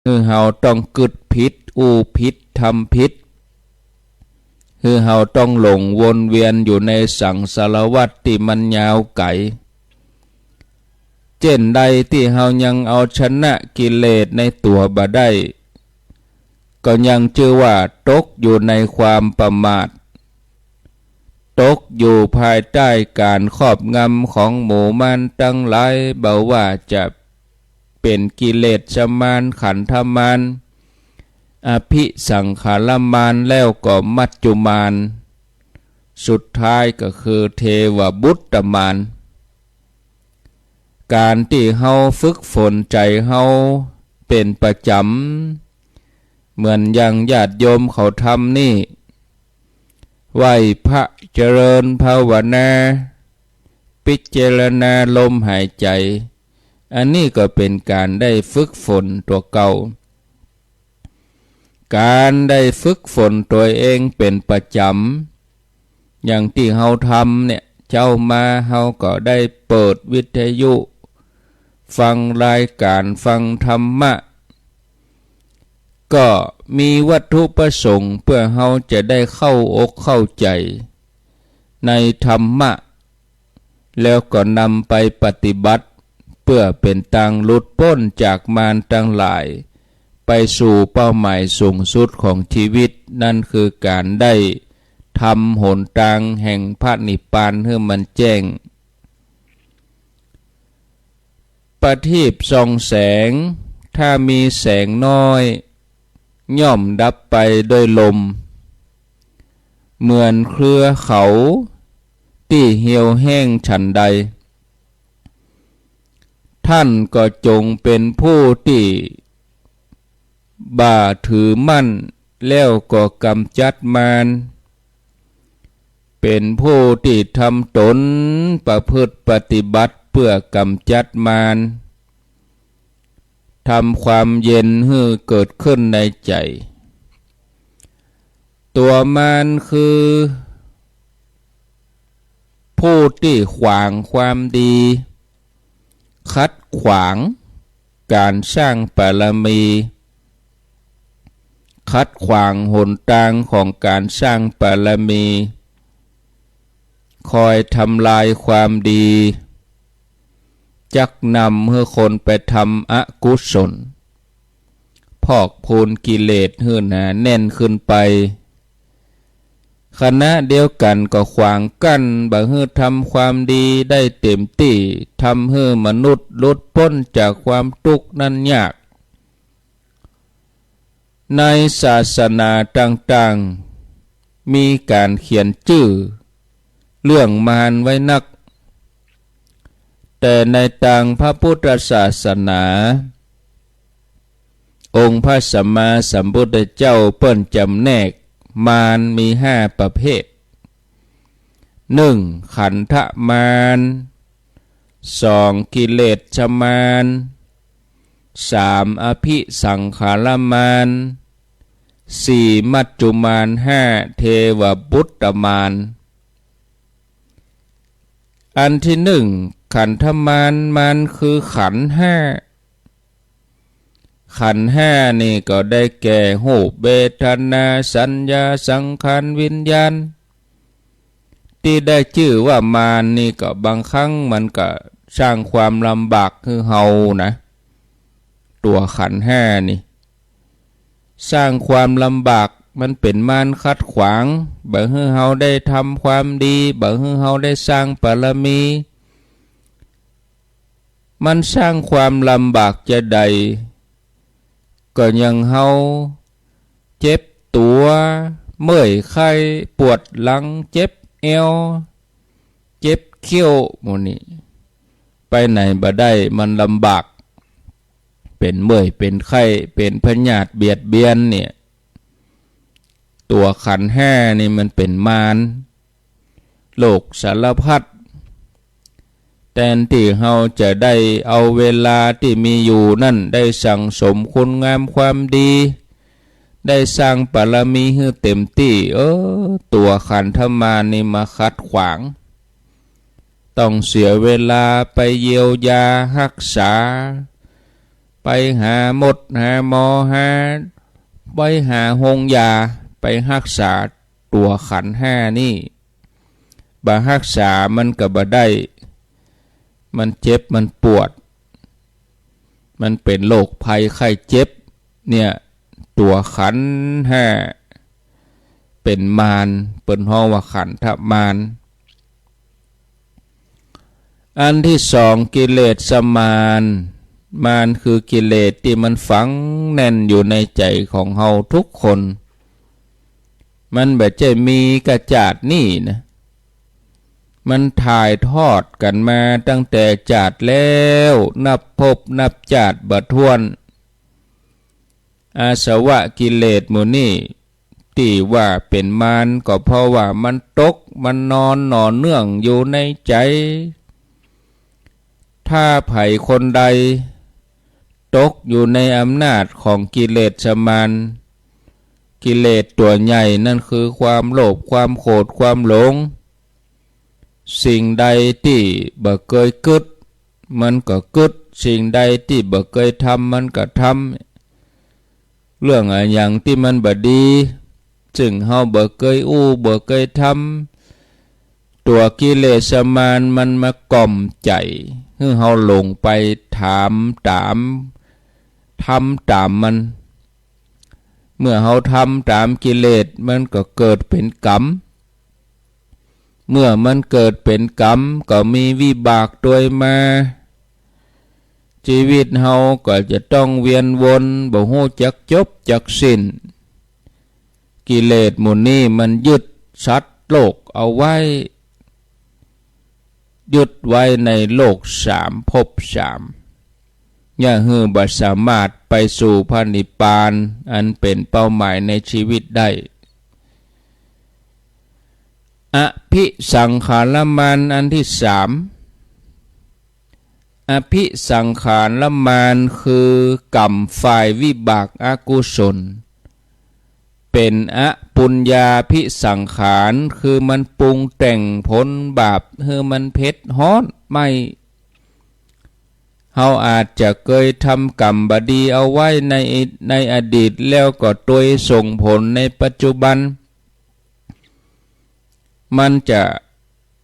คือเฮาต้องกึดผิดอูผิดทำผิดคือเฮาต้องหลงวนเวียนอยู่ในสังสารวัฏที่มันยาวไกลเช่นใดที่เฮายังเอาชนะกิเลสในตัวบ่ได้ก็ยังชื่อว่าตกอยู่ในความประมาทตกอยู่ภายใต้การครอบงำของหมู่มารทั้งหลายบ่ว่าจะเป็นกิเลสมารขันธมารอภิสังขารมารแล้วก็มัจจุมารสุดท้ายก็คือเทวบุตรมารการที่เฮาฝึกฝนใจเฮาเป็นประจำเหมือนอย่างญาติโยมเขาทำนี่ไหว้พระเจริญภาวนาพิจารณาลมหายใจอันนี้ก็เป็นการได้ฝึกฝนตัวเก่าการได้ฝึกฝนตัวเองเป็นประจำอย่างที่เฮาทำเนี่ยเจ้ามาเฮาก็ได้เปิดวิทยุฟังรายการฟังธรรมะก็มีวัตถุประสงค์เพื่อเฮาจะได้เข้าอกเข้าใจในธรรมะแล้วก็นำไปปฏิบัติเพื่อเป็นทางหลุดพ้นจากมารทั้งหลายไปสู่เป้าหมายสูงสุดของชีวิตนั่นคือการได้ทำหนทางแห่งพระนิพพานให้มันแจ้งประทีปส่องแสงถ้ามีแสงน้อยย่อมดับไปด้วยลมเหมือนเครือเขาที่เหี่ยวแห้งฉันใดท่านก็จงเป็นผู้ที่บ่าถือมั่นแล้วก็กำจัดมารเป็นผู้ที่ทำตนประพฤติปฏิบัติเพื่อกำจัดมารทำความเย็นให้เกิดขึ้นในใจตัวมารคือผู้ที่ขวางความดีขัดขวางการสร้างบารมีขัดขวางหนทางของการสร้างบารมีคอยทำลายความดีจักนำให้คนไปทำอกุศลพอกพูนกิเลสให้หนาแน่นขึ้นไปคณะเดียวกันก็ขวางกั้นบ่ให้ทำความดีได้เต็มที่ทำให้มนุษย์หลุดพ้นจากความทุกข์นั้นยากในศาสนาต่างๆมีการเขียนชื่อเรื่องมารไว้นักแต่ในทางพระพุทธศาสนาองค์พระสัมมาสัมพุทธเจ้าเปิ้นจำแนกมารมี5ประเภท 1. ขันธมาร 2. กิเลสมาร 3. อภิสังขารมาร 4. มัจจุมาร 5. เทวบุตรมารอันที่ 1. ขันธมารมันคือขันธ์ขันธ์นี่ก็ได้แก่รูปเวทนาสัญญาสังขารวิญญาณที่ได้ชื่อว่ามารนี่ก็บางครั้งมันก็สร้างความลำบากให้เฮานะตัวขันธ์นี่สร้างความลำบากมันเป็นมารขัดขวางบ่ให้เฮาได้ทำความดีบ่ให้เฮาได้สร้างบารมีมันสร้างความลำบากจะใดก็ยังเฮาเจ็บตัวเมื่อยไข้ปวดหลังเจ็บเอวเจ็บเขี้ยวหมู่นี้ไปไหนบ่ได้มันลำบากเป็นเมื่อยเป็นไข้เป็นพยาธิเบียดเบียนเนี่ยตัวขันธ์นี่มันเป็นมารโลกสารพัดแทนที่เฮาจะได้เอาเวลาที่มีอยู่นั่นได้สั่งสมคุณงามความดีได้สร้างบารมีให้เต็มที่ตัวขันธมารนี่มาขัดขวางต้องเสียเวลาไปเยียวยารักษา ไปหาหมดหาหมอไปหาโฮงยาไปรักษาตัวขันธ์ห้านี่บ่รักษามันก็บ่ได้มันเจ็บมันปวดมันเป็นโรคภัยไข้เจ็บเนี่ยตัวขันธ์ห้าเป็นมารเปิ้นฮ้องว่าขันธมารอันที่สองกิเลสมารมารคือกิเลสที่มันฝังแน่นอยู่ในใจของเฮาทุกคนมันแบบจะมีกระจาดนี่นะมันถ่ายทอดกันมาตั้งแต่จาดแล้วนับพบนับจาดบ่ถ้วนอาสวะกิเลสหมู่นี้ที่ว่าเป็นมารก็เพราะว่ามันตกมันนอนหน่อเนื่องอยู่ในใจถ้าไผคนใดตกอยู่ในอำนาจของกิเลสมารกิเลสตัวใหญ่นั่นคือความโลภความโกรธความหลงสิ่งใดที่บ่เคยกึดมันก็กึดสิ่งใดที่บ่เคยทำมันก็ทำเรื่องอะไรอย่างที่มันบ่ดีซึ่งเฮาบ่เคยบ่เคยทำตัวกิเลสมารมันมากล่อมใจให้เฮาหลงไปถามตามทำตามมันเมื่อเฮาทำตามกิเลสมันก็เกิดเป็นกรรมเมื่อมันเกิดเป็นกรรมก็มีวิบากโดยมาชีวิตเฮาก็จะต้องเวียนวนบ่ฮู้จักจบจักสิ้นกิเลสหมู่นี้มันยึดสัตว์โลกเอาไว้ยึดไว้ในโลกสามภพสามอย่าฮือบ่สามารถไปสู่พระนิพพานอันเป็นเป้าหมายในชีวิตได้อภิสังขารมารอันที่สามอภิสังขารมารคือกรรมฝ่ายวิบากอกุศลเป็นอปุญญาภิสังขารคือมันปรุงแต่งผลบาปให้มันเผ็ดร้อนไม่เฮาอาจจะเคยทำกรรมบดีเอาไว้ในอดีตแล้วก็โดยส่งผลในปัจจุบันมันจะ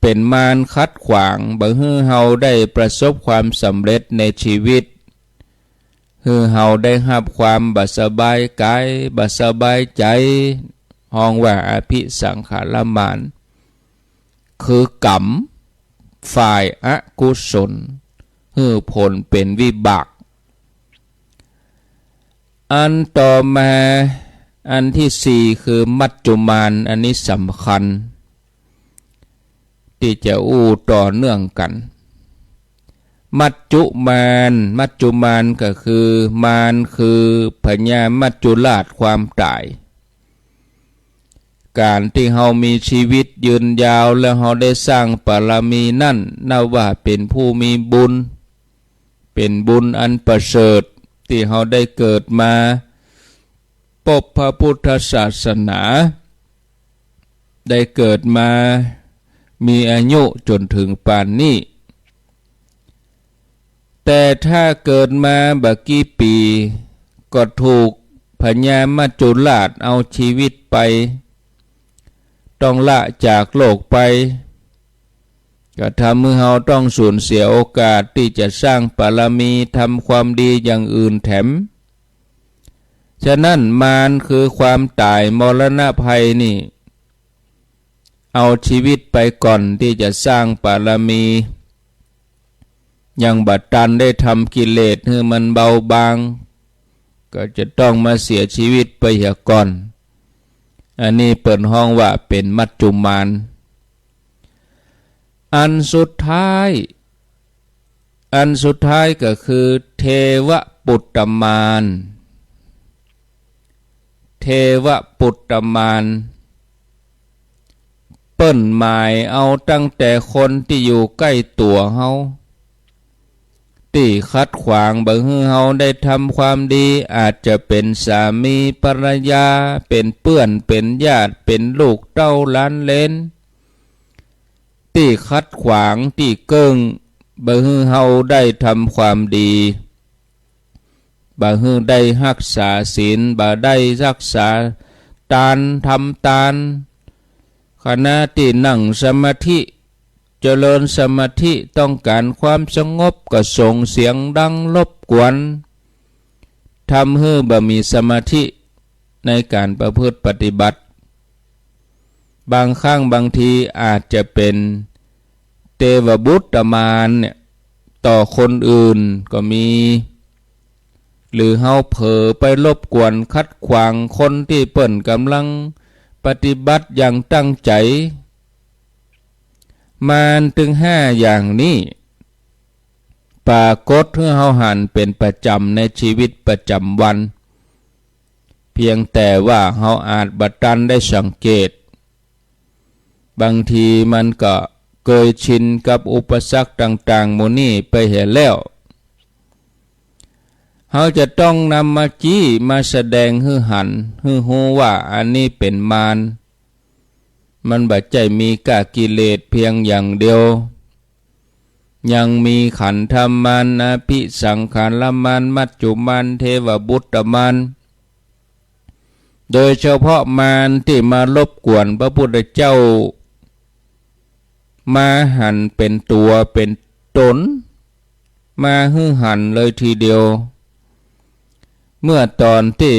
เป็นมารขัดขวางบ่ให้เฮาได้ประสบความสำเร็จในชีวิตให้เฮาได้รับความบ่สบายกายบ่สบายใจฮ้องว่าอภิสังขารมารคือกรรมฝ่ายอกุศลให้ผลเป็นวิบากอันต่อมาอันที่สี่คือมัจจุมานอันนี้สำคัญที่จะต่อเนื่องกันมัจจุมานก็คือมารคือพญามัจจุราชความตายการที่เฮามีชีวิตยืนยาวและเฮาได้สร้างบารมีนั่นนับว่าเป็นผู้มีบุญเป็นบุญอันประเสริฐที่เฮาได้เกิดมาพบพระพุทธศาสนาได้เกิดมามีอายุจนถึงป่านนี้แต่ถ้าเกิดมาบักกี่ปีก็ถูกพญามัจจุราชเอาชีวิตไปต้องละจากโลกไปก็ทำให้เฮาต้องสูญเสียโอกาสที่จะสร้างบารมีทำความดีอย่างอื่นแถมฉะนั้นมารคือความตายมรณะภัยนี่เอาชีวิตไปก่อนที่จะสร้างบารมียังบัดตันได้ทำกิเลสให้มันเบาบางก็จะต้องมาเสียชีวิตไปเสียก่อนอันนี้เปิดห้องว่าเป็นมัจจุมานอันสุดท้ายก็คือเทวปุตตมารเปิ้นหมายเอาตั้งแต่คนที่อยู่ใกล้ตัวเฮาที่ขัดขวางบ่ให้เฮาได้ทำความดีอาจจะเป็นสามีภรรยาเป็นเพื่อนเป็นญาติเป็นลูกเต้าหลานเหลนที่ขัดขวางที่เกิ้งบ่ให้เฮาได้ทำความดี บ่ฮือได้รักษาศีลบ่ได้รักษาทานทำทานขณะที่นั่งสมาธิเจริญสมาธิต้องการความสงบก็ส่งเสียงดังรบกวนทำให้บ่มีสมาธิในการประพฤติปฏิบัติบางครั้งบางทีอาจจะเป็นเทวบุตรมารเนี่ยต่อคนอื่นก็มีหรือเฮาเผลอไปรบกวนขัดขวางคนที่เปิ้นกำลังปฏิบัติอย่างตั้งใจมารถึง5อย่างนี้ปรากฏให้เฮาหันเป็นประจำในชีวิตประจำวันเพียงแต่ว่าเฮาอาจบ่ทันได้สังเกตบางทีมันก็เคยชินกับอุปสรรคต่างๆหมู่นี้ไปเห็นแล้วเฮาจะต้องนำมาจี้มาแสดงให้หันให้ฮู้ว่าอันนี้เป็นมารมันบ่ใจมีกะกิเลสเพียงอย่างเดียวยังมีขันธมารอภิสังขารมารมัจจุมารเทวบุตรมารโดยเฉพาะมารที่มารบกวนพระพุทธเจ้ามาหันเป็นตัวเป็นตนมาหื้อหันเลยทีเดียวเมื่อตอนที่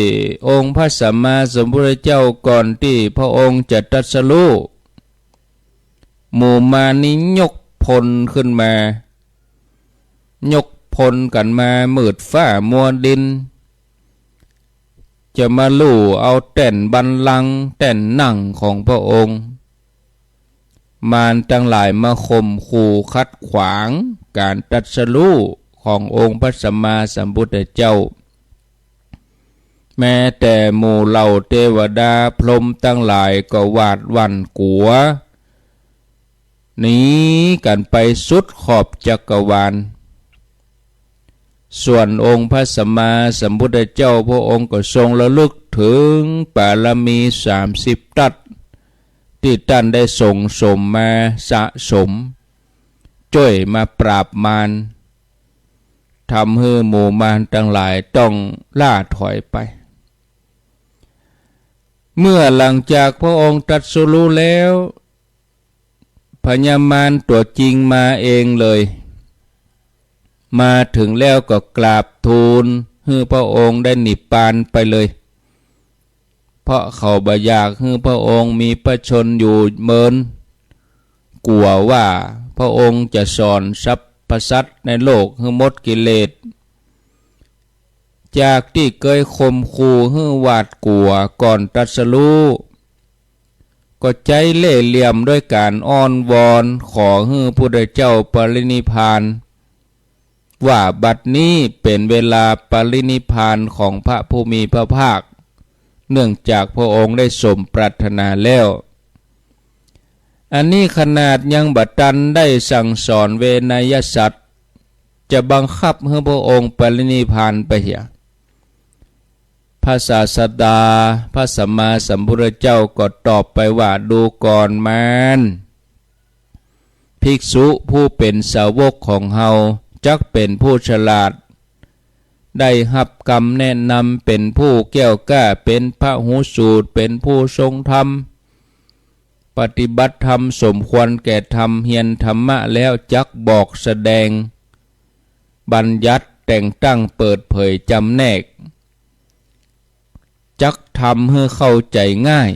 องค์พระสัมมาสัมพุทธเจ้าก่อนที่พระองค์จะตรัสรู้หมู่มารนี้ยกพลขึ้นมายกพลกันมามืดฟ้ามัวดินจะมาลู่เอาแต่นบัลลังก์แต่นนั่งของพระองค์มารทั้งหลายมาข่มขู่ขัดขวางการตรัสรู้ขององค์พระสัมมาสัมพุทธเจ้าแม้แต่หมู่เหล่าเทวดาพรหมทั้งหลายก็หวาดหวั่นกลัวหนีกันไปสุดขอบจักรวาลส่วนองค์พระสัมมาสัมพุทธเจ้าพระองค์ก็ทรงระลึกถึงบารมี30ทัศที่ท่านได้ส่งสมมาสะสมช่วยมาปราบมารทำให้หมู่มารทั้งหลายต้องล่าถอยไปเมื่อหลังจากพระองค์ตรัสรู้แล้วพญามารตัวจริงมาเองเลยมาถึงแล้วก็กราบทูลให้พระองค์ได้นิพพานไปเลยเพราะเขาบ่อยากให้พระองค์มีพระชนอยู่เมินกลัวว่าพระองค์จะสอนสรรพสัตว์ในโลกให้หมดกิเลสจากที่เคยข่มขู่ให้หวาดกลัวก่อนตรัสรู้ก็ใจเล่ห์เหลี่ยมด้วยการอ้อนวอนขอให้พระพุทธเจ้าปรินิพพานว่าบัดนี้เป็นเวลาปรินิพพานของพระผู้มีพระภาคเนื่องจากพระองค์ได้สมปรารถนาแล้วอันนี้ขนาดยังบัดทันได้สั่งสอนเวนยสัตว์จะบังคับให้พระองค์ปรินิพพานไปเหียพระศาสดาพระสัมมาสัมพุทธเจ้าก็ตอบไปว่าดูก่อนมารภิกษุผู้เป็นสาวกของเฮาจักเป็นผู้ฉลาดได้รับกรรมแนะนำเป็นผู้แก้วกล้าเป็นพระหูสูตรเป็นผู้ทรงธรรมปฏิบัติธรรมสมควรแก่ธรรมเฮียนธรรมะแล้วจักบอกแสดงบัญญัติแต่งตั้งเปิดเผยจำแนกจักทำให้เข้าใจง่าย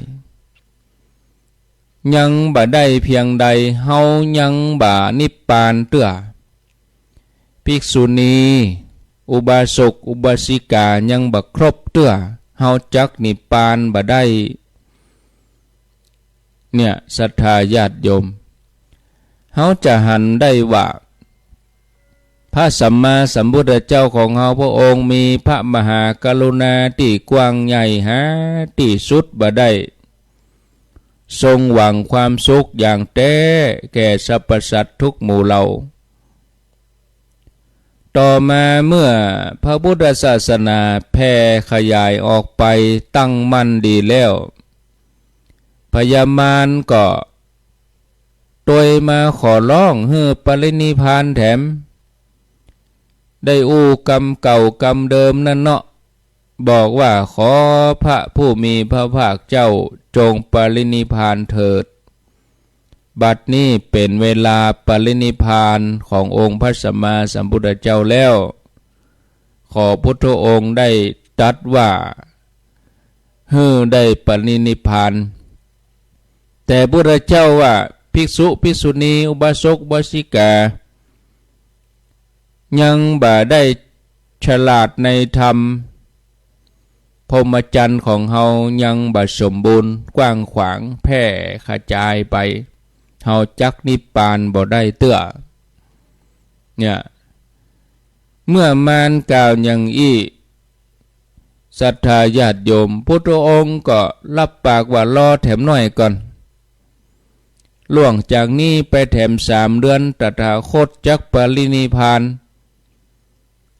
ยังบ่ได้เพียงใดเฮายังบ่นิพพานเตื้อภิกษุณีอุบาสกอุบาสิกายังบ่ครบเตื้อเฮาจักนิพพานบ่ได้เนี่ยศรัทธาญาติโยมเฮาจะหันได้ว่าพระสัมมาสัมพุทธเจ้าของเฮาพระองค์มีพระมหากรุณาที่กว้างใหญ่หาที่สุดบ่ได้ทรงหวังความสุขอย่างแท้แก่สรรพสัตว์ทุกหมู่เหล่าต่อมาเมื่อพระพุทธศาสนาแผ่ขยายออกไปตั้งมั่นดีแล้วพญามารก็โดยมาขอร้องให้ปรินิพพานแถม ได้อู้กรรมเก่ากรรมเดิมนั่นเนาะบอกว่าขอพระผู้มีพระภาคเจ้าจงปรินิพพานเถิดบัดนี้เป็นเวลาปรินิพพานขององค์พระสัมมาสัมพุทธเจ้าแล้วขอพุทธองค์ได้ตรัสว่าได้ปรินิพพานแต่พุทธเจ้าว่าภิกษุภิกษุณีอุบาสกอุบาสิกายังบ่ได้ฉลาดในธรรมพรหมจรรย์ของเฮายังบ่สมบูรณ์กว้างขวางแพร่กระจายไปเฮาจักนิพพานบ่ได้เตื้อเนี่ยเมื่อมารกล่าวอย่างอี้ศรัทธาญาติโยมพุทธองค์ก็รับปากว่ารอแถมหน่อยก่อนล่วงจากนี้ไปแถม3 เดือนตถาคตจักปรินิพพาน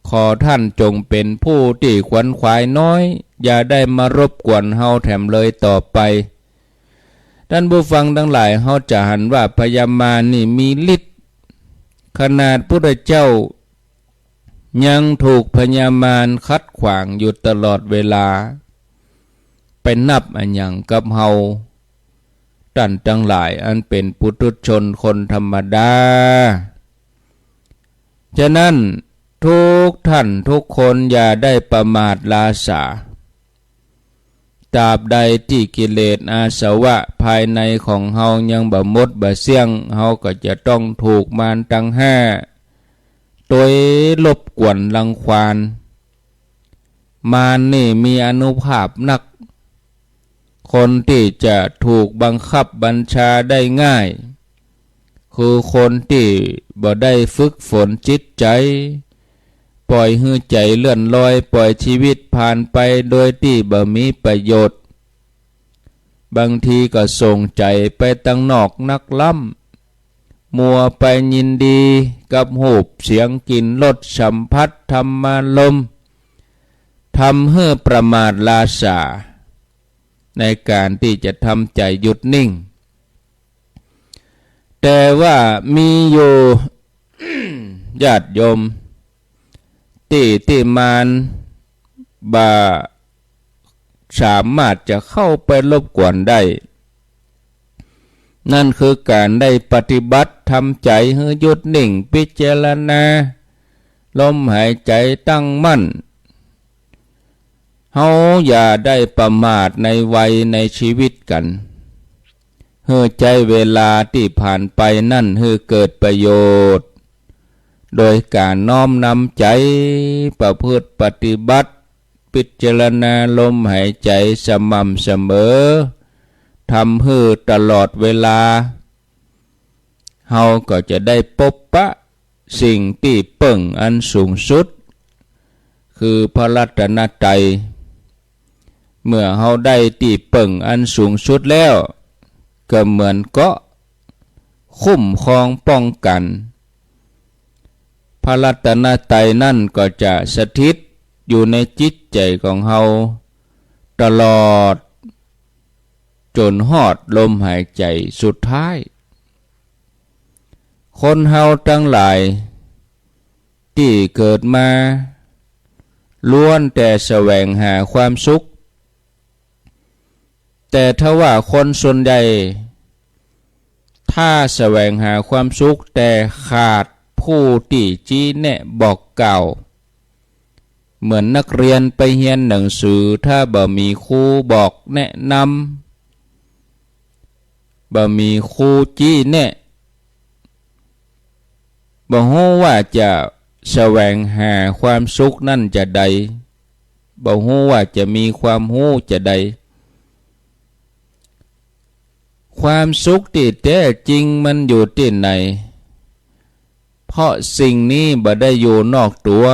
ขอท่านจงเป็นผู้ที่ขวนขวายน้อยอย่าได้มารบกวนเฮาแถมเลยต่อไปท่านผู้ฟังทั้งหลายเฮาจะหันว่าพญามารนี่มีฤทธิ์ขนาดพุทธเจ้ายังถูกพญามารคัดขวางอยู่ตลอดเวลาเป็นนับอันอย่างกับเฮาท่านทั้งหลายอันเป็นปุถุชนคนธรรมดาฉะนั้นทุกท่านทุกคนอย่าได้ประมาทลาสาตราบใดที่กิเลสอาสวะภายในของเฮายังบ่หมดบ่เสี่ยงเฮาก็จะต้องถูกมารทั้ง5โดยรบกวนรังควานมารนี่มีอานุภาพนักคนที่จะถูกบังคับบัญชาได้ง่ายคือคนที่บ่ได้ฝึกฝนจิตใจปล่อยให้ใจเลื่อนลอยปล่อยชีวิตผ่านไปโดยที่บ่มีประโยชน์บางทีก็ส่งใจไปตั้งนอกนักล้ำมัวไปยินดีกับรูปเสียงกลิ่นรสสัมผัสธรรมารมณ์ทำให้ประมาทลาสาในการที่จะทำใจหยุดนิ่งแต่ว่ามีอยู่ ญาติโยมที่มารบ่สามารถจะเข้าไปรบกวนได้นั่นคือการได้ปฏิบัติทำใจให้หยุดนิ่งพิจารณาลมหายใจตั้งมั่นเฮาอย่าได้ประมาทในวัยในชีวิตกันเฮือใจเวลาที่ผ่านไปนั่นเฮือเกิดประโยชน์โดยการน้อมนำใจประพฤติปฏิบัติพิจารณาลมหายใจสม่ำเสมอทำให้ตลอดเวลาเฮาก็จะได้พบปะสิ่งที่เปิ่งอันสูงสุดคือพระรัตนตรัยเมื่อเฮาได้ที่เปิ่งอันสูงสุดแล้วก็เหมือนเกาะคุ้มครองป้องกันพระรัตนตรัยนั่นก็จะสถิตอยู่ในจิตใจของเฮาตลอดจนฮอดลมหายใจสุดท้ายคนเฮาทั้งหลายที่เกิดมาล้วนแต่แสวงหาความสุขแต่ถ้าว่าคนส่วนใหญ่ถ้าแสวงหาความสุขแต่ขาดผู้ที่ชี้แนะบอกกล่าวเหมือนนักเรียนไปเรียนหนังสือถ้าบ่มีครูบอกแนะนำบ่มีครูชี้แนะบ่ฮู้ว่าจะแสวงหาความสุขนั่นจะใดบ่ฮู้ว่าจะมีความรู้จะใดความสุขที่แท้จริงมันอยู่ที่ไหนเพราะสิ่งนี้บ่ได้อยู่นอกตัว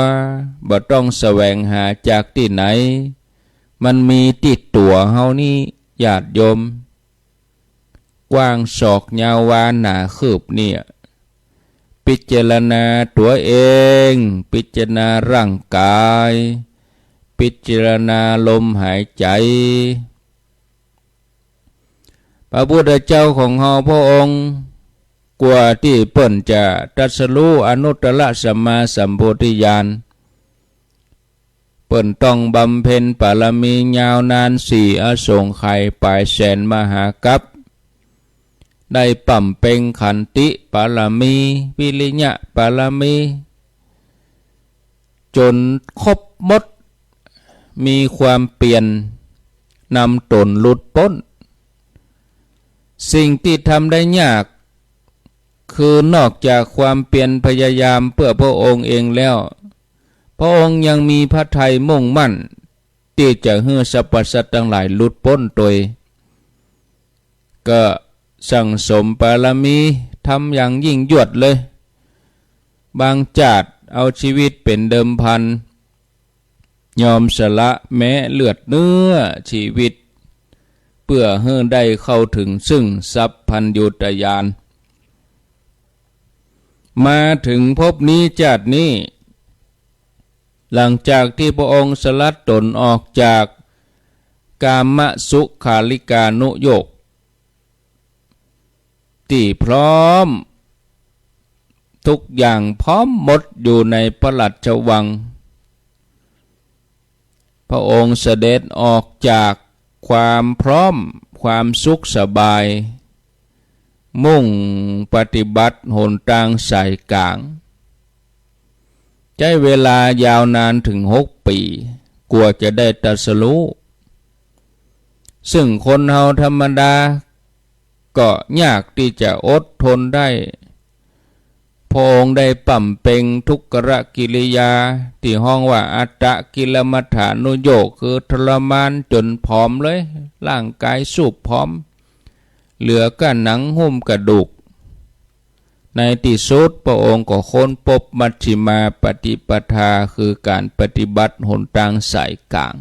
บ่ต้องแสวงหาจากที่ไหนมันมีติดตัวเฮานี่ญาติโยมกว้างศอกยาววาหนาคืบเนี่ยพิจารณาตัวเองพิจารณาร่างกายพิจารณาลมหายใจพระพุทธเจ้าของเฮาพระองค์ กว่าที่เปิ้นจะตรัสรู้อนุตตรสัมมาสัมโพธิญาณเปิ้นต้องบำเพ็ญบารมียาวนาน4อสงไขยปลายแสนมหากัปได้ปั่มเป่งขันติบารมีวิริยะบารมีจนครบหมดมีความเปลี่ยนนำตนหลุดพ้นสิ่งที่ทำได้ยากคือนอกจากความเปลี่ยนพยายามเพื่อพระองค์เองแล้วพระองค์ยังมีพระทัยมุ่งมั่นที่จะให้สรรพสัตว์ทั้งหลายหลุดพ้นโดยก็สั่งสมบารมีทำอย่างยิ่งยวดเลยบางจาดเอาชีวิตเป็นเดิมพันยอมสละแม้เลือดเนื้อชีวิตเพื่อให้ได้เข้าถึงซึ่งทรัพย์พันยุตยานมาถึงภพนี้จาดนี้หลังจากที่พระองค์สลัดตนออกจากกามสุขาริกานุโยคที่พร้อมทุกอย่างพร้อมหมดอยู่ในพระราชวังพระองค์เสด็จออกจากความพร้อมความสุขสบายมุ่งปฏิบัติหนทางสายกลางใช้เวลายาวนานถึง6 ปีกว่าจะได้ตรัสรู้ซึ่งคนเฮาธรรมดาก็ยากที่จะอดทนได้พระองค์ได้ปั่มเป่งทุกขกิริยาที่ห้องว่าอัตตกิลมัฏฐานุโยคคือทรมานจนผอมเลยร่างกายสูบผอมเหลือก็หนังหุ้มกระดูกในที่สุดพระองค์ก็ค้นพบมัชฌิมาปฏิปทาคือการปฏิบัติหนทางสายกลาง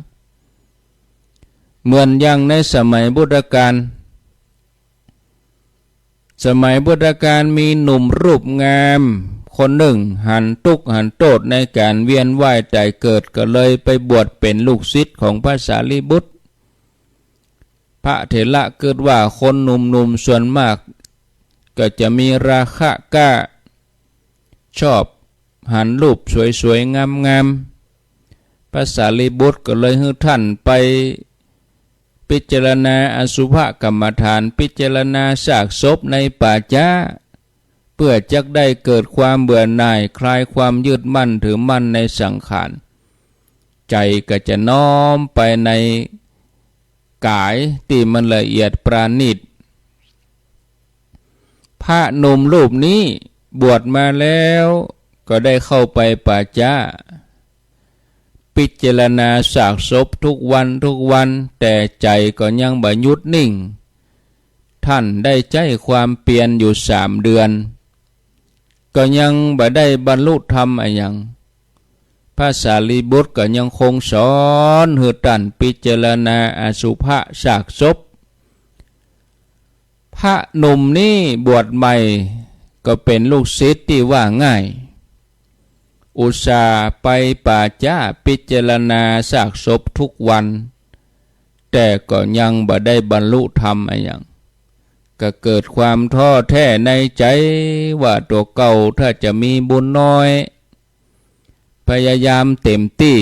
เหมือนอย่างในสมัยพุทธกาลมีหนุ่มรูปงามคนหนึ่งหันตุกหันโตดในการเวียนว่ายตายเกิดก็เลยไปบวชเป็นลูกศิษย์ของพระสารีบุตรพระเถระเกิดว่าคนหนุ่มๆส่วนมากก็จะมีราคะกล้าชอบหันรูปสวยๆงามๆพระสารีบุตรก็เลยให้ท่านไปพิจารณาอสุภกรรมฐานพิจารณาซากศพในป่าช้าเพื่อจักได้เกิดความเบื่อหน่ายคลายความยึดมั่นถือมั่นในสังขารใจก็จะน้อมไปในกายที่มันละเอียดปราณีตพระหนุ่มรูปนี้บวชมาแล้วก็ได้เข้าไปป่าช้าพิจารณาซากศพทุกวันแต่ใจก็ยังบ่หยุดนิ่งท่านได้ใจความเปลี่ยนอยู่3 เดือนก็ยังบ่ได้บรรลุธรรมอะไรอย่างพระสารีบุตรก็ยังคงสอนให้ท่านพิจารณาอสุภะซากศพพระหนุ่มนี้บวชใหม่ก็เป็นลูกศิษย์ที่ว่าง่ายอุตส่าห์ไปป่าช้าพิจารณาซากศพทุกวันแต่ก็ยังบ่ได้บรรลุธรรมอะไรอย่างก็เกิดความท้อแท้ในใจว่าตัวเก่าถ้าจะมีบุญน้อยพยายามเต็มที่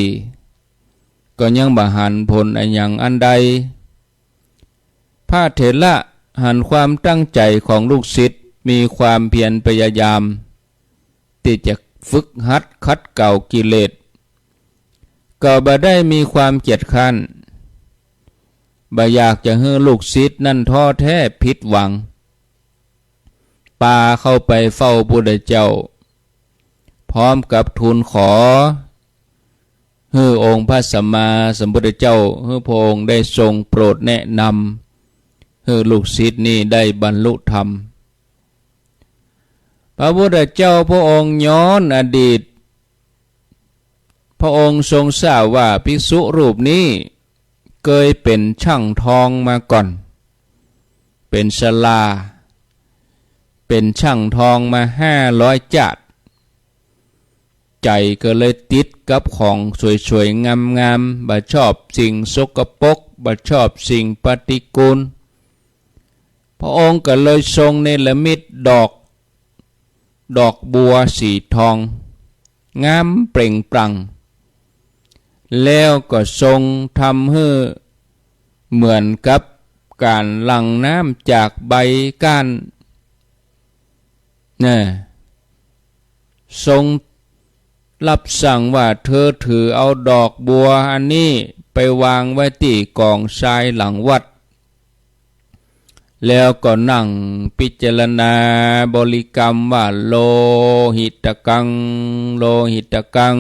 ก็ยังบ่หันผลอะไรอย่างอันใดพระเถระหันความตั้งใจของลูกศิษย์มีความเพียรพยายามที่จะฝึกหัดขัดเกลากิเลสก็บ่ได้มีความเกียจคร้านบ่อยากจะให้ลูกศิษย์นั่นท้อแท้ผิดหวังปาเข้าไปเฝ้าพระพุทธเจ้าพร้อมกับทูลขอให้องค์พระสัมมาสัมพุทธเจ้าให้พระองค์ได้ทรงโปรดแนะนำให้ลูกศิษย์นี้ได้บรรลุธรรมพระพุทธเจ้าพระองค์ย้อนอดีตพระองค์ทรงทราบว่าภิกษุรูปนี้เคยเป็นช่างทองมาก่อนเป็นศลาเป็นช่างทองมา500 จาดใจก็เลยติดกับของสวยๆงามๆบ่ชอบสิ่งสกปรกบ่ชอบสิ่งปฏิกูลพระองค์ก็เลยทรงเนรมิตดอก ดอกบัวสีทองงามเปล่งปลั่งแล้วก็ทรงทำให้เหมือนกับการหลั่งน้ำจากใบก้านนะทรงรับสั่งว่าเธอถือเอาดอกบัวอันนี้ไปวางไว้ที่กองทรายหลังวัดแล้วก็นั่งพิจารณาบริกรรมว่าโลหิตกังโลหิตกัง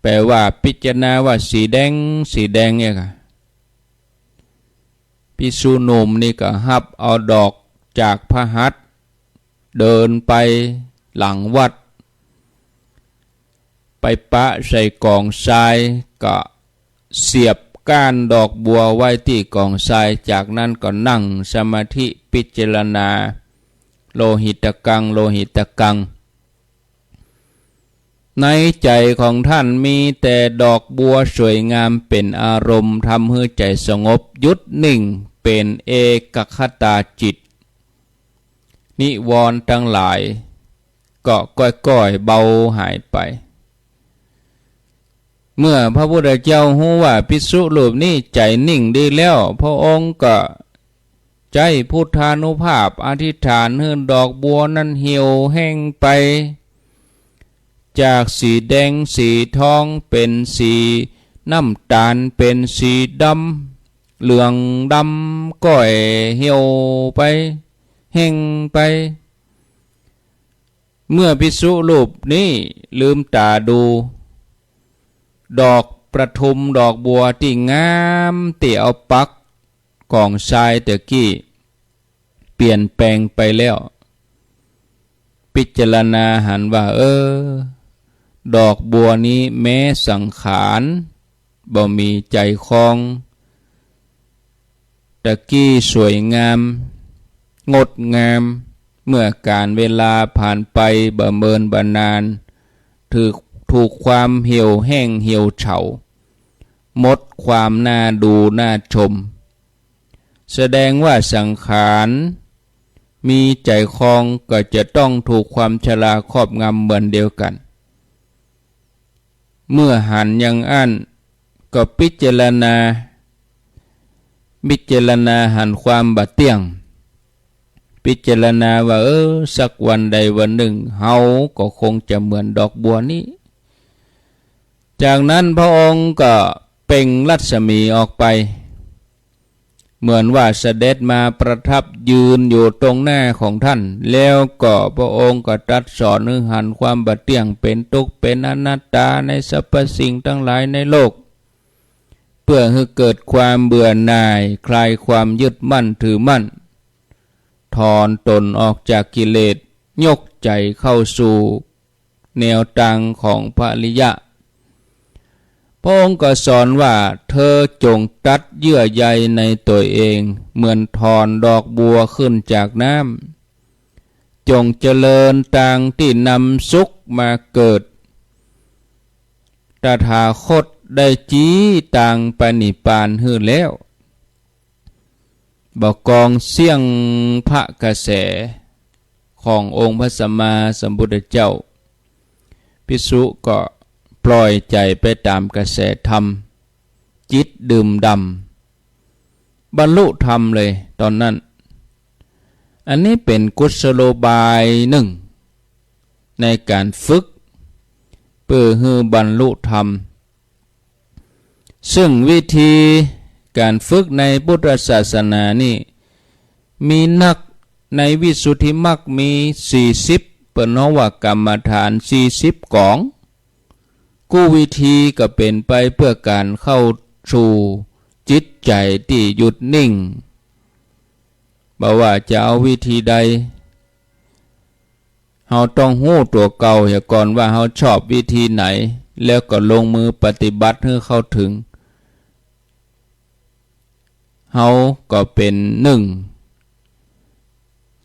แปลว่าพิจารณาว่าสีแดงสีแดงเนี่ยค่ะภิกษุหนุ่มนี่ก็หับเอาดอกจากพระหัตถ์เดินไปหลังวัดไปปะใส่กองทรายก็เสียบก้านดอกบัวไว้ที่กองทรายจากนั้นก็นั่งสมาธิพิจารณาโลหิตกังโลหิตกังในใจของท่านมีแต่ดอกบัวสวยงามเป็นอารมณ์ทำให้ใจสงบหยุดนิ่งเป็นเอกคตาจิตนิวรณ์ทั้งหลายก็ก้อยๆเบาหายไปเมื่อพระพุทธเจ้ารู้ว่าภิกษุรูปนี้ใจนิ่งดีแล้วพระองค์ก็ใจพุทธานุภาพอธิษฐานให้ดอกบัวนั้นเหี่ยวแห้งไปจากสีแดงสีทองเป็นสีน้ำตาลเป็นสีดำเหลืองดำก้อยเหี่ยวไปแห้งไปเมื่อภิกษุรูปนี้ลืมตาดูดอกประทุมดอกบัวที่งามที่เอาปักกองทรายตะกี้เปลี่ยนแปลงไปแล้วพิจารณาหันว่าดอกบัวนี้แม้สังขารบ่มีใจคลองตะกี้สวยงามงดงามเมื่อการเวลาผ่านไปบ่เมินบ่นานถูกความเหี่ยวแห้งเหี่ยวเฉาหมดความน่าดูน่าชมแสดงว่าสังขารมีใจคลองก็จะต้องถูกความชราครอบงำเหมือนเดียวกันเมื่อหันยังอั้นก็พิจารณาหันความบาดเตี้ยงพิจารณาว่าสักวันใดวันหนึ่งเฮาก็คงจะเหมือนดอกบัวนี้จากนั้นพระองค์ก็เปล่งรัศมีออกไปเหมือนว่าเสด็จมาประทับยืนอยู่ตรงหน้าของท่านแล้วก็พระองค์ก็ตรัสสอนให้หันความบาดเตี้ยงเป็นทุกข์เป็นอนัตตาในสรรพสิ่งทั้งหลายในโลกเพื่อให้เกิดความเบื่อหน่ายคลายความยึดมั่นถือมั่นถอนตนออกจากกิเลสยกใจเข้าสู่แนวทางของพระอริยะพระองค์ก็สอนว่าเธอจงตัดเยื่อใยในตัวเองเหมือนถอนดอกบัวขึ้นจากน้ำจงเจริญทางที่นำสุขมาเกิดตถาคตได้จี้ต่างปณิพพานหื้อแล้วบอกกองเสียงพระกระแสขององค์พระสัมมาสัมพุทธเจ้าภิกษุก็ปล่อยใจไปตามกระแสธรรมจิตดื่มดำบรรลุธรรมเลยตอนนั้นอันนี้เป็นกุศโลบายหนึ่งในการฝึกเพื่อให้บรรลุธรรมซึ่งวิธีการฝึกในพุทธศาสนานี่มีนักในวิสุทธิมรรคมี40เปิ่นว่ากรรมฐาน40กองกู้วิธีก็เป็นไปเพื่อการเข้าสู่จิตใจที่หยุดนิ่งบ่ว่าจะเอาวิธีใดเฮาต้องรู้ตัวเก่าอย่าก่อนว่าเฮาชอบวิธีไหนแล้วก็ลงมือปฏิบัติให้เข้าถึงเฮาก็เป็นหนึ่ง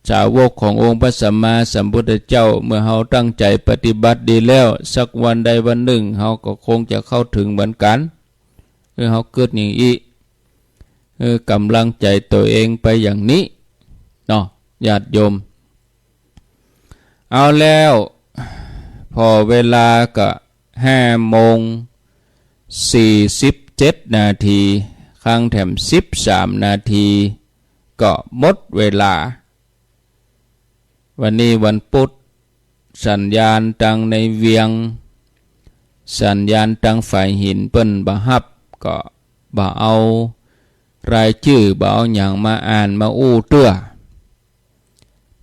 สาวกขององค์พระสัมมาสัมพุทธเจ้าเมื่อเฮาตั้งใจปฏิบัติดีแล้วสักวันใดวันหนึ่งเฮาก็คงจะเข้าถึงเหมือนกันเฮาเกิดอย่างนี้กำลังใจตัวเองไปอย่างนี้เนาะญาติโยม เอาแล้วพอเวลาก็5:47 นาทีข้างแถม13 นาทีก็หมดเวลาวันนี้วันพุธสัญญาณตังในเวียงสัญญาณตังฝ่ายหินเปิ้นบ่ฮับก็บ่เอารายชื่อบ่เอาหยังมาอ่านมาอู้เตื้อ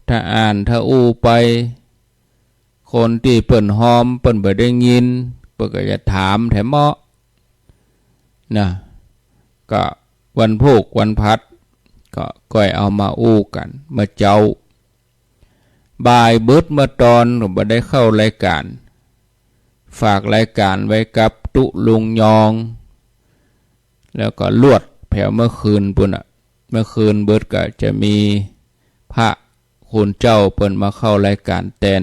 ถ้าอ่านถ้าอู้ไปคนที่เปิ้นหอมเปิ้นบ่ได้ยินเปิ้นก็จะถามแถมเหมาะนะก็วันพุธวันพัดก็ก้อยเอามาอู้กันมาเจ้าบ่ายเบิดเมื่อตอนก็บ่ได้เข้ารายการฝากรายการไว้กับตุลุงยองแล้วก็ลวดแผ่วเมื่อคืนปุ่นอ่ะเมื่อคืนเบิดก็จะมีพระคุณเจ้าเปิ้นมาเข้ารายการแทน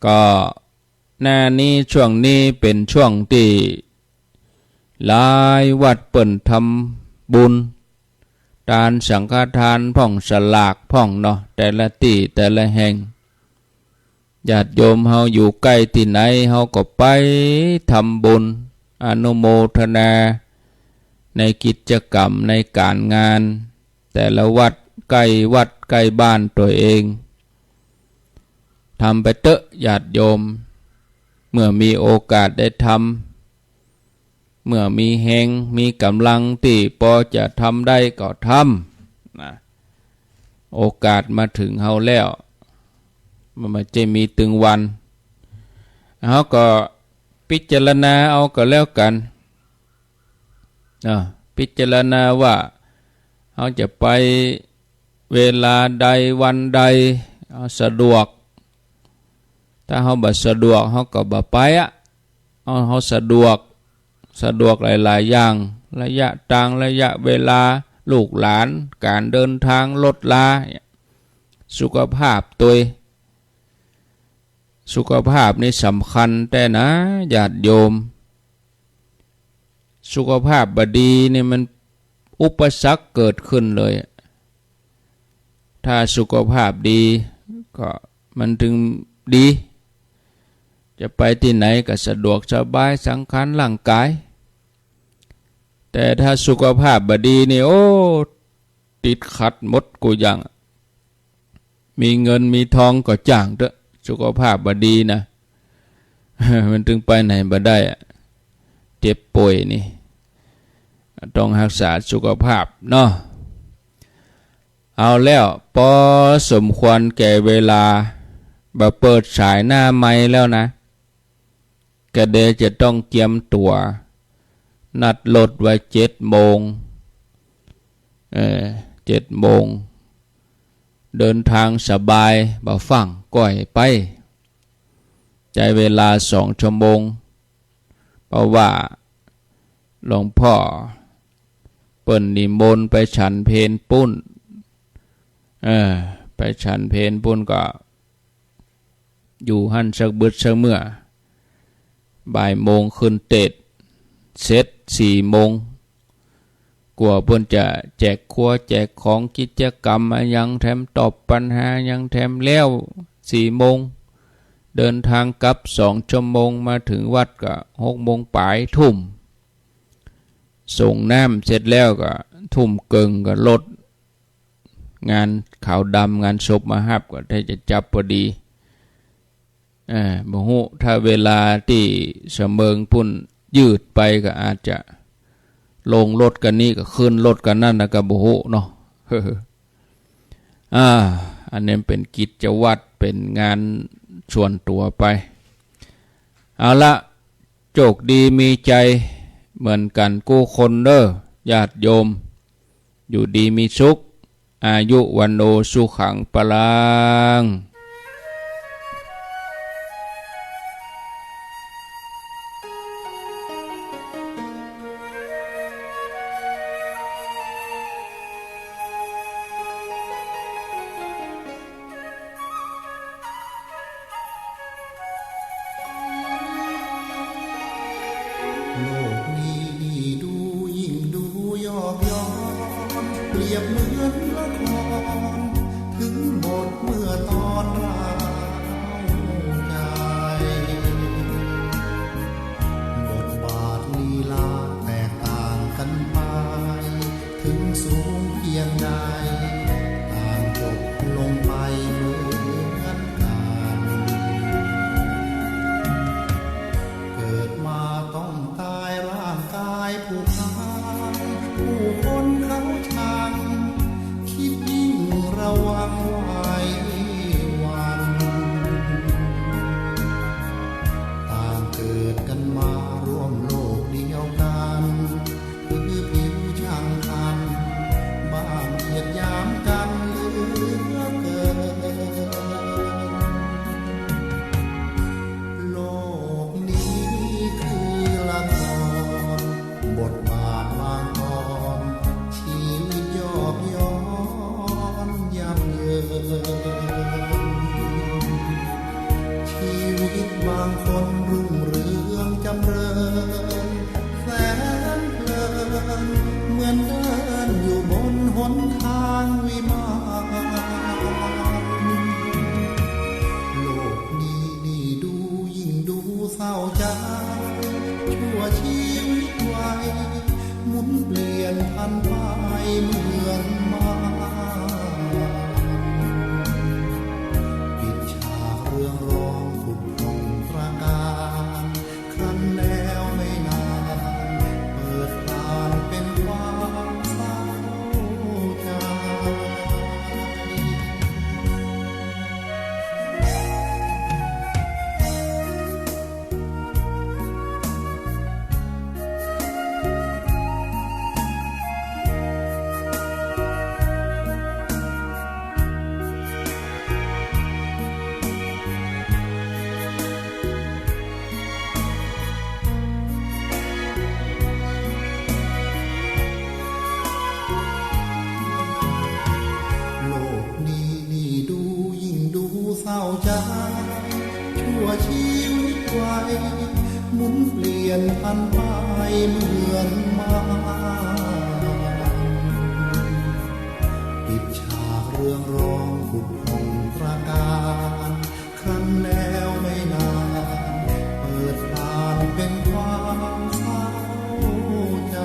ก็หน้านี้ช่วงนี้เป็นช่วงที่หลายวัดเปิ้นทำบุญทานสังฆทานพ่องสลากพ่องเนาะแต่ละที่แต่ละแห่งญาติโยมเฮาอยู่ใกล้ที่ไหนเฮาก็ไปทำบุญอนุโมทนาในกิจกรรมในการงานแต่ละวัดใกล้บ้านตัวเองทำไปเถอะญาติโยมเมื่อมีโอกาสได้ทำเมื่อมีแหงมีกำลังที่พอจะทำได้ก็ทำนะโอกาสมาถึงเฮาแล้วมันจะมีตึงวันเฮาก็พิจารณาเอาก็แล้วกันพิจารณาว่าเฮาจะไปเวลาใดวันใดสะดวกถ้าเฮาบ่สะดวกเฮาก็บ่ไปเฮาสะดวกหลายๆอย่างระยะทางระยะเวลาลูกหลานการเดินทางรถลาสุขภาพตัวสุขภาพนี่สำคัญแต่นะญาติโยมสุขภาพบดีนี่มันอุปสรรคเกิดขึ้นเลยถ้าสุขภาพดีก็มันถึงดีจะไปที่ไหนก็สะดวกสบายสังขารร่างกายแต่ถ้าสุขภาพบดีนี่โอ้ติดขัดหมดกูอย่างมีเงินมีทองก็จ้างเถอะสุขภาพบดีนะ มันถึงไปไหนบ่ได้เจ็บป่วยนี่ต้องรักษาสุขภาพเนาะเอาแล้วพอสมควรแก่เวลาบ่เปิดสายหน้าไม้แล้วนะก็เดจะต้องเตรียมตัวนัดรถไว้7 โมง7 โมงเดินทางสบายบ่ฟังก้อยไปใจเวลา2 ชั่วโมงเพราะว่าหลวงพ่อเปิ้นนิมนต์ไปฉันเพลปุ้นไปฉันเพลปุ้นก็อยู่หั่นสักบึดสักเมื่อบ่ายโมงขึ้นเตดเสร็จ4 โมงกว่าเพิ่นจะแจกครัวแจกของกิจกรรมยังแถมตอบปัญหายังแถมแล้ว4 โมงเดินทางกลับ2 ชั่วโมงมาถึงวัดก็6 โมงปลายทุ่มส่งน้ำเสร็จแล้วก็ทุ่มเกิงก็รถงานขาวดำงานศพมาฮับก็ได้จะจับพอดีบ่ฮู้ถ้าเวลาที่เสมิงพุ่นยืดไปก็อาจจะลงรถกันนี้ก็ขึ้นรถกันนั่นนะก็บ่ฮู้เนาะ อันนี้เป็นกิจวัตรเป็นงานส่วนตัวไปเอาละโชคดีมีใจเหมือนกันกู้คนเด้อญาติโยมอยู่ดีมีสุขอายุวันโนสุขังปลัง โลกนี้ดูยิ่งดูยอกย้อนเปรียบเหมือนละครถึง สูงเพียงใดต่างจบลงไปเหมือนกันเกิดมาต้องตายร่างกายผู้พังผู้คนเขาชังคิดยิ่งระวังไว้วันต่างเกิดกันมาร่วมโลกเดียวกันคือผิวช่างพันบ้างเหยียดหยามกันเหลือเกินโลกนี้คือละครบทบาทบางตอนชีวิตยอกย้อนยับเยินชีวิตบางคนรุ่งเรืองจำเริญแสนเพลินเหมือนเดินอยู่บนหนทางวิมานโลกนี้นี่ดูยิ่งดูเศร้าใจชั่วชีวิตไว้หมุนเปลี่ยนพันไปเหมือนมาปิดฉากเรื่องร้องผุดพองตราการครั้นแล้วไม่นานเปิดทานเป็นความเศร้าใจโลกนี้นี่ดูยิ่งดูเศร้าใจชั่วชีวิตไว้หมุนเปลี่ยนพันไปเหมือนมาปิดฉากเรื่องร้องผุดพองตราการครั้นแล้วไม่นานเปิดทานเป็นความเศร้าใจ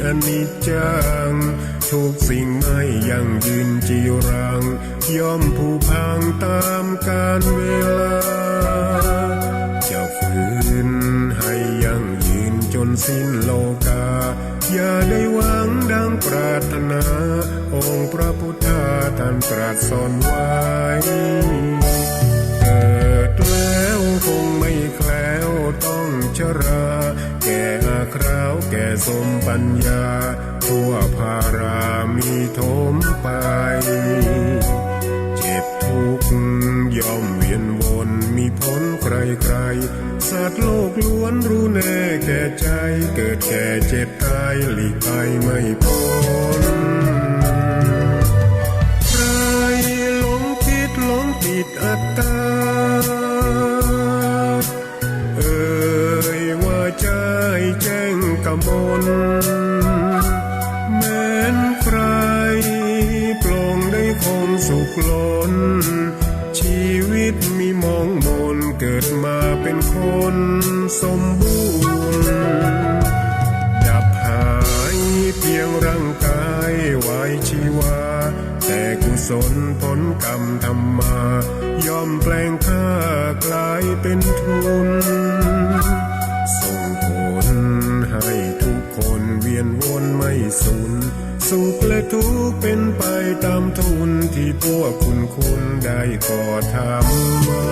อนิจจังทุกสิ่งไม่ยั่งยืนจีรังย่อมผุพังตามกาลเวลาจะฝืนให้ยั่งยืนจนสิ้นโลกาอย่าได้หวังดังปรารถนาองค์พระพุทธาท่านตรัสสอนไว้เกิดแล้วคงไม่แคล้วต้องชราแก่อาคราวแก่สมปัญญาทั่วภารามีโถมไปเจ็บทุกข์ย่อมเวียนวนมีพ้นใครๆสัตว์โลกล้วนรู้แน่แก่ใจเกิดแก่เจ็บตายหลีกไปไม่พ้นใครหลงคิดหลงติดอัตตาว่าใจแจ้งกมลแม้นใครปลงได้คงสุขล้นชีวิตมีมองมนเกิดมาเป็นคนสมบูรณ์ดับหายเพียงร่างกายไว้ชีวาแต่กุศลผลกรรมทำมาย่อมแปลงค่ากลายเป็นทุนส่งผลให้ทุกคนเวียนวนไม่สูญสุขและทุกข์เป็นไปตามทุนที่พวกคุณได้ก่อทำมา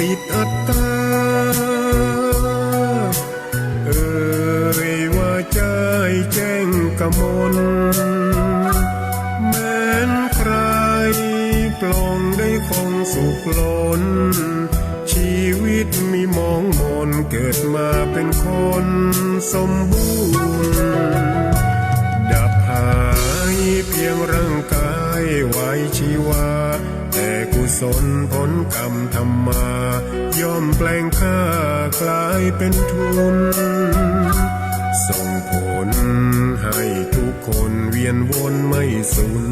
ติดอัตตาว่าใจแจ้งกมลแม้นใครปลงได้คงสุขล้นชีวิตมีมองมนเกิดมาเป็นคนสมบูรณ์ดับหายเพียงร่างกายไว้ชีวาแต่กุศลผลกรรมทำมาย่อมแปลงค่ากลายเป็นทุนส่งผลให้ทุกคนเวียนวนไม่สูญ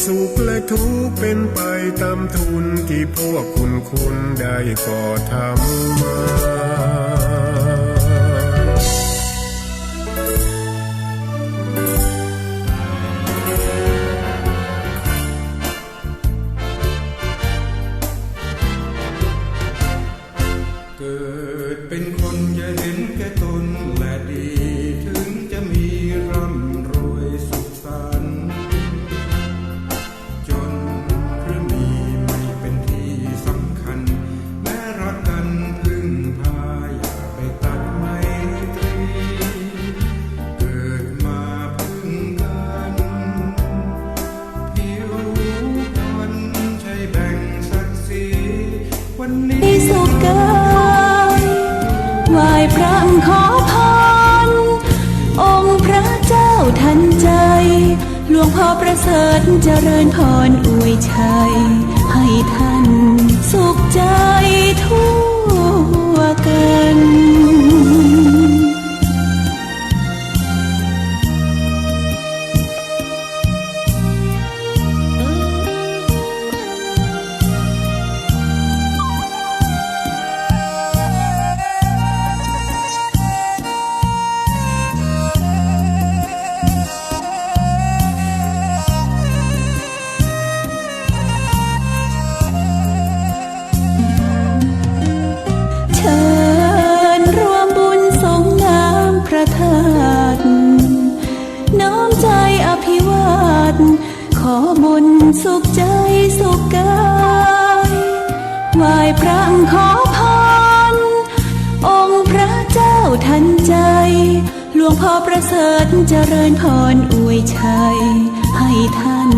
สุขและทุกข์เป็นไปตามทุนที่พวกคุณได้ก่อทำมาเกิดเป็นคนอย่าเห็นแก่ตนและดีถึงจะมีร่ำรวยสุขสันต์จนหรือมีไม่เป็นที่สำคัญแม้รักกันพึ่งพาอย่าไปตัดไมตรีเกิดมาพึ่งกันผิวพรรณใช้แบ่งศักดิ์ศรีวันนี้สุขกายไหว้พระขอพรองค์พระเจ้าทันใจหลวงพ่อประเสริฐเจริญพรอวยชัยให้ท่านสุขใจทั่วกันน้อมใจอภิวาทขอบุญสุขใจสุขกายไหว้พระขอพรองค์พระเจ้าทันใจหลวงพ่อประเสริฐเจริญพรอวยชัย ให้ท่าน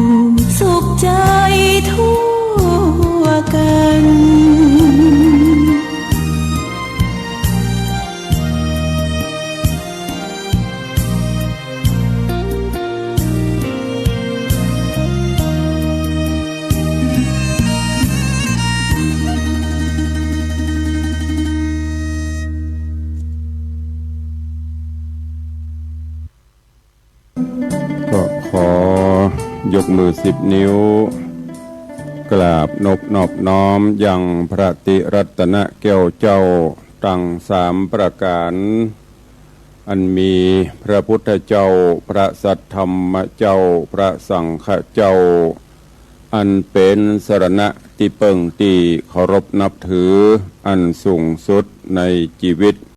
สุขใจทั่วกัน ก็ขอยกมือ10 นิ้ว กราบนอบน้อมยังพระติรัตนแก้วเจ้าตั้ง3 ประการ อันมีพระพุทธเจ้าพระสัทธรรมเจ้าพระสังฆเจ้า อันเป็นสรณะที่เปิ่งตีเคารพนับถืออันสูงสุดในชีวิต